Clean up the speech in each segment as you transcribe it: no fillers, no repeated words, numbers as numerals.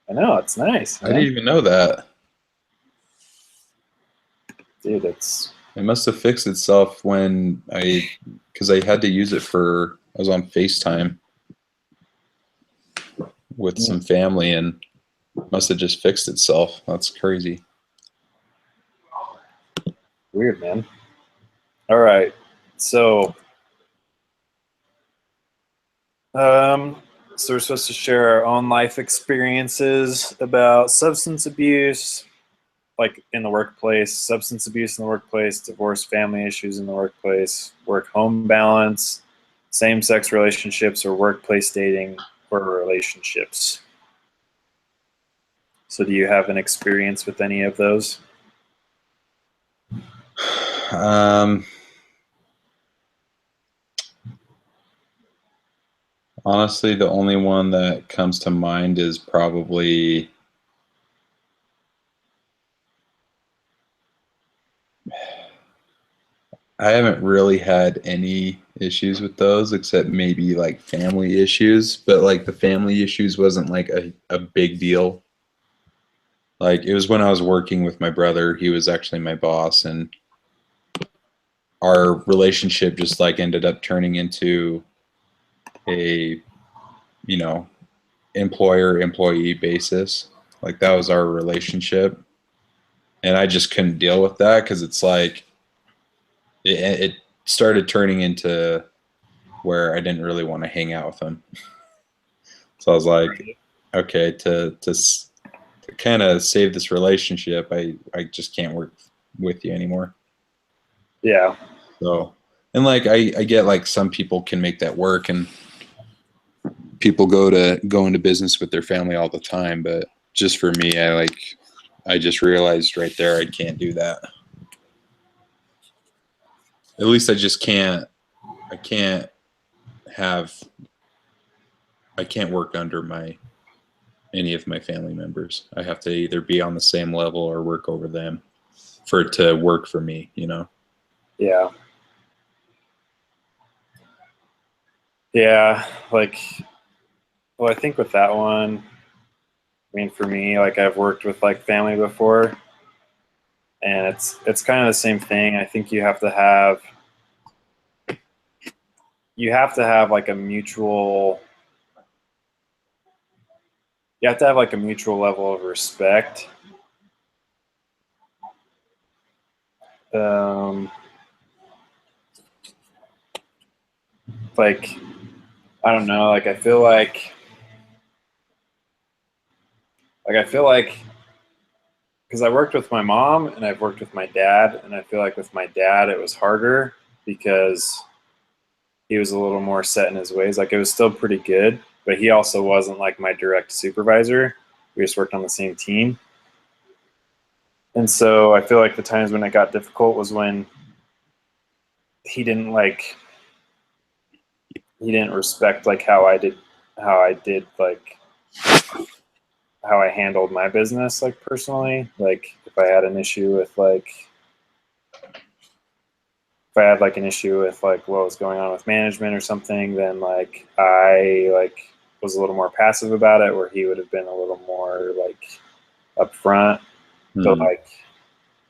I know, it's nice. I didn't even know that. Dude, it's... It must have fixed itself because I had to use it I was on FaceTime with some family and must have just fixed itself. That's crazy. Weird, man. All right. So, so we're supposed to share our own life experiences about substance abuse, like in the workplace, substance abuse in the workplace, divorce, family issues in the workplace, work-home balance, same-sex relationships, or workplace dating or relationships. So do you have an experience with any of those? Honestly, the only one that comes to mind is probably I haven't really had any issues with those except maybe like family issues, but like the family issues wasn't like a big deal. Like it was when I was working with my brother, he was actually my boss, and our relationship just like ended up turning into a, you know, employer-employee basis. Like that was our relationship. And I just couldn't deal with that because it's like it started turning into where I didn't really want to hang out with him. So I was like, okay, to kind of save this relationship, I just can't work with you anymore. Yeah. So, and like I get like some people can make that work, and people go into business with their family all the time, but just for me, I just realized right there I can't do that. At least I can't work under any of my family members. I have to either be on the same level or work over them for it to work for me, you know? Yeah. Yeah, like, well, I think with that one, I mean, for me, like I've worked with like family before, and it's kind of the same thing. I think you have to have like a mutual, you have to have like a mutual level of respect. Like, I don't know, like I feel like because I worked with my mom and I've worked with my dad, and I feel like with my dad it was harder because he was a little more set in his ways. Like it was still pretty good, but he also wasn't like my direct supervisor. We just worked on the same team. And so I feel like the times when it got difficult was when he didn't respect like how I did like how I handled my business, like personally. Like if I had an issue with like if I had like an issue with like what was going on with management or something, then like I like was a little more passive about it, where he would have been a little more like upfront. But like,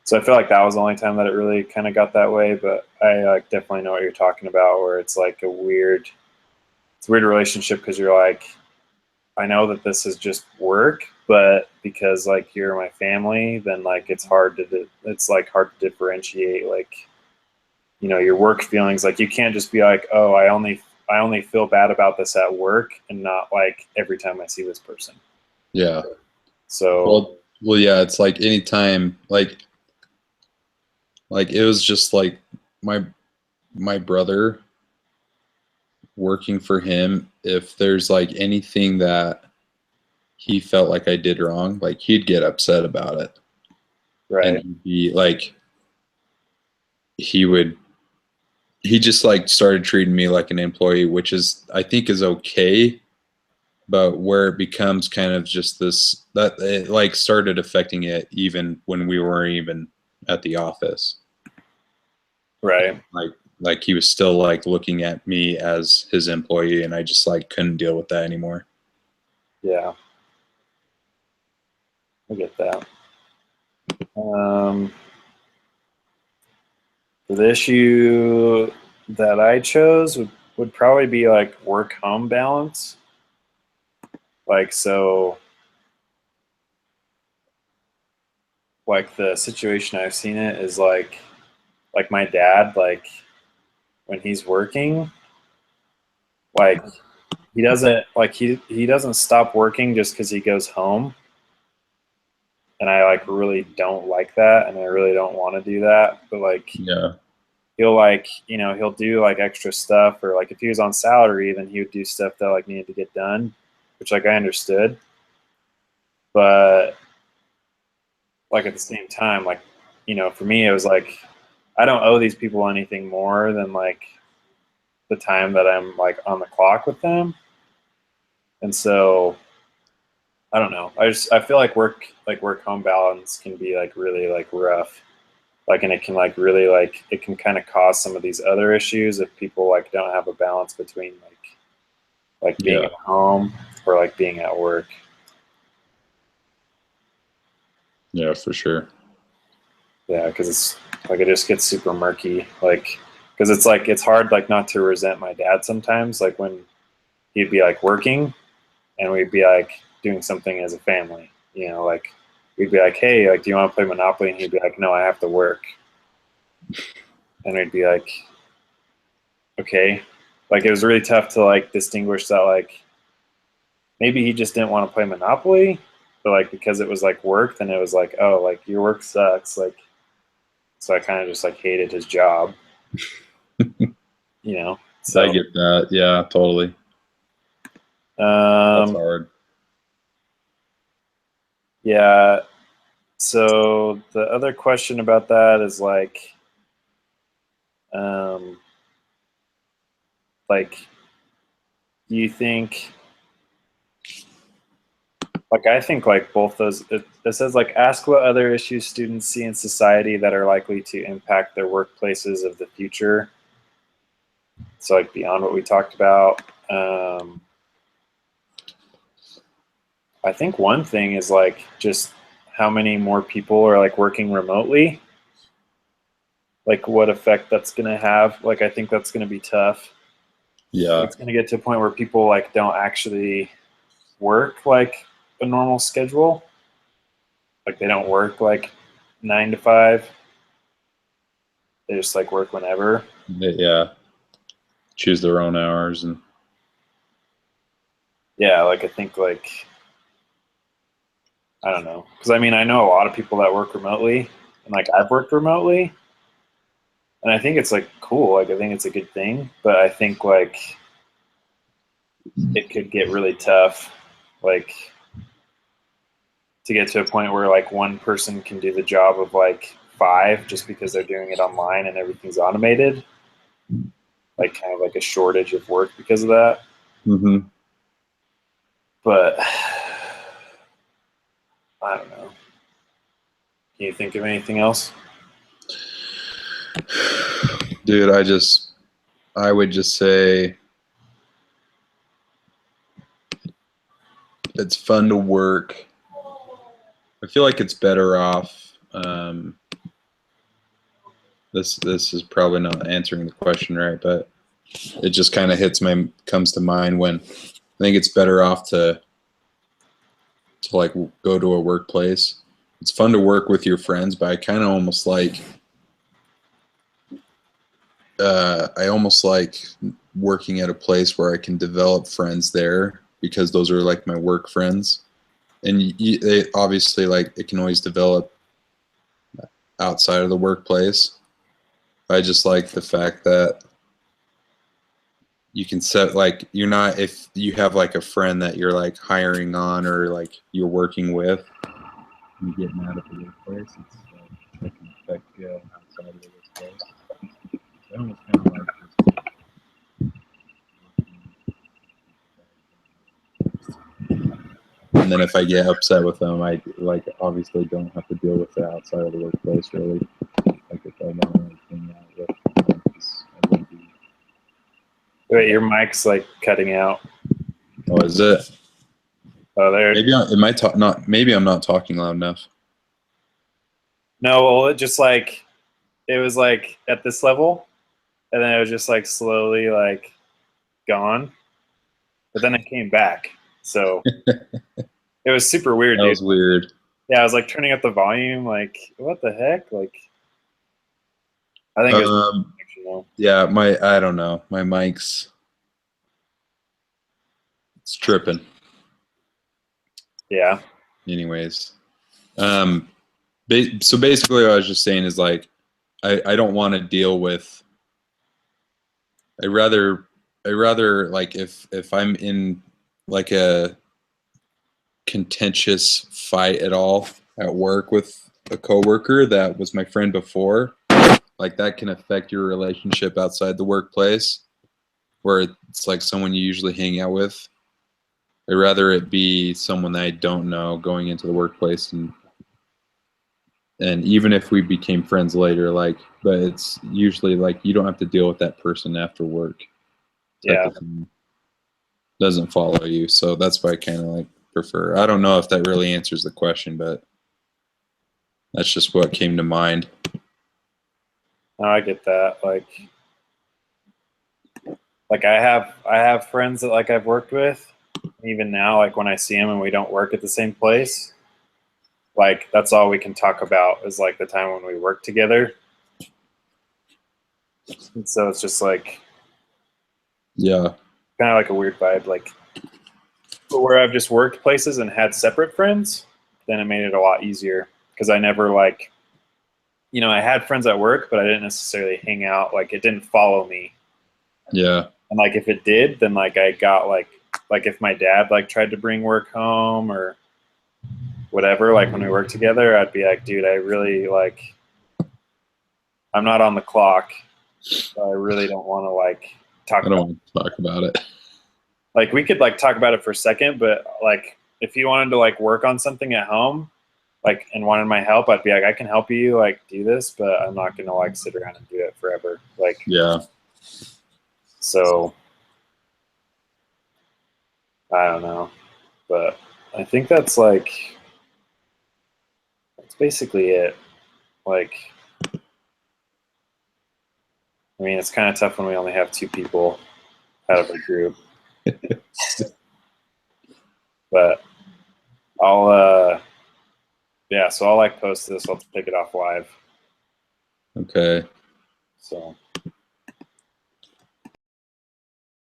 so I feel like that was the only time that it really kind of got that way. But I like definitely know what you're talking about, where it's like it's a weird relationship because you're like, I know that this is just work, but because like you're my family, then like it's hard to differentiate like, you know, your work feelings. Like you can't just be like, oh, I only feel bad about this at work and not like every time I see this person. Yeah. So well yeah, it's like anytime like it was just like my brother, working for him, if there's like anything that he felt like I did wrong, like he'd get upset about it. right. And he'd be like he just like started treating me like an employee, which is I think is okay, but where it becomes kind of just this that it like started affecting it even when we weren't even at the office. Right. Like he was still like looking at me as his employee, and I just like couldn't deal with that anymore. Yeah, I get that. The issue that I chose would probably be like work home balance. Like, so, like the situation I've seen it is like my dad, like when he's working, like he doesn't stop working just because he goes home. And I like really don't like that, and I really don't want to do that. But like Yeah. he'll like he'll do like extra stuff, or like if he was on salary, then he would do stuff that like needed to get done, which like I understood. But like at the same time, like for me, it was like I don't owe these people anything more than like the time that I'm like on the clock with them. And so I don't know. I feel like work home balance can be like really like rough. Like, and it can like really like it can kind of cause some of these other issues if people like don't have a balance between like being Yeah. at home or like being at work. Yeah, for sure. Yeah, because it's like it just gets super murky. Like, because it's like it's hard like not to resent my dad sometimes. Like when he'd be like working and we'd be like doing something as a family. Like we'd be like, hey, like, do you want to play Monopoly? And he'd be like, no, I have to work. And we'd be like, okay. Like it was really tough to like distinguish that like maybe he just didn't want to play Monopoly, but like because it was like work, then it was like, oh, like your work sucks. Like so I kind of just like hated his job, I So get that. Yeah, totally. That's um hard. yeah. So the other question about that is um like do you think like I think like both those it says like ask what other issues students see in society that are likely to impact their workplaces of the future. So like beyond what we talked about. I think one thing is like just how many more people are like working remotely, like what effect that's going to have. Like I think that's going to be tough. Yeah. It's going to get to a point where people like don't actually work like a normal schedule. Like they don't work like 9 to 5. They just like work whenever. Yeah. Choose their own hours and Yeah, like I think like I don't know, because I mean I know a lot of people that work remotely, and like I've worked remotely, and I think it's like cool. Like I think it's a good thing, but I think like it could get really tough, like to get to a point where like one person can do the job of like 5 just because they're doing it online and everything's automated. Like kind of like a shortage of work because of that. mm-hmm. But I don't know. Can you think of anything else? Dude, I would just say it's fun to work. I feel like it's better off. This is probably not answering the question right, but it just kind of comes to mind when I think it's better off to like go to a workplace. It's fun to work with your friends, but I almost like working at a place where I can develop friends there because those are like my work friends, and they obviously like it can always develop outside of the workplace. I just like the fact that you can set like you're not if you have like a friend that you're like hiring on or like you're working with, you get mad at the workplace. It's like it can affect you outside of the workplace. I almost kind of like just and then if I get upset with them, I like obviously don't have to deal with it outside of the workplace really. Like if I don't really hang out with them, 'cause I wouldn't be. Wait, your mic's like cutting out. Oh, is it? Oh, there. Maybe I, am I talk not? Maybe I'm not talking loud enough. No, well, it just like it was like at this level, and then it was just like slowly like gone, but then it came back. So it was super weird, That dude. was weird. Yeah, I was like turning up the volume, like what the heck? Like I think it was Um, actually. yeah, I don't know. My mic's it's tripping. Yeah, Anyways, um, so basically, what I was just saying is like, I don't want to deal with. I rather like if I'm in like a contentious fight at all at work with a coworker that was my friend before, like that can affect your relationship outside the workplace, where it's like someone you usually hang out with. I'd rather it be someone that I don't know going into the workplace, and even if we became friends later, like, but it's usually like you don't have to deal with that person after work type yeah. of thing. Doesn't follow you, so that's why I kind of like prefer. I don't know if that really answers the question, but that's just what came to mind. No, I get that. Like I have friends that like I've worked with. Even now, like when I see them and we don't work at the same place, like that's all we can talk about is like the time when we work together. And so it's just like Yeah, kind of like a weird vibe. Like but where I've just worked places and had separate friends, then it made it a lot easier because I never like I had friends at work, but I didn't necessarily hang out. Like it didn't follow me. yeah, And like if it did, then like I got like if my dad like tried to bring work home or whatever, like when we worked together, I'd be like, dude, I really like I'm not on the clock. So I really don't want to like talk I don't about want to talk about it. like we could like talk about it for a second, but like if you wanted to like work on something at home, like and wanted my help, I'd be like, I can help you like do this, but I'm not gonna like sit around and do it forever. Like Yeah, so I don't know. But I think that's basically it. Like I mean it's kinda tough when we only have two people out of a group. But I'll yeah, so I'll like post this, I'll take it off live. okay. So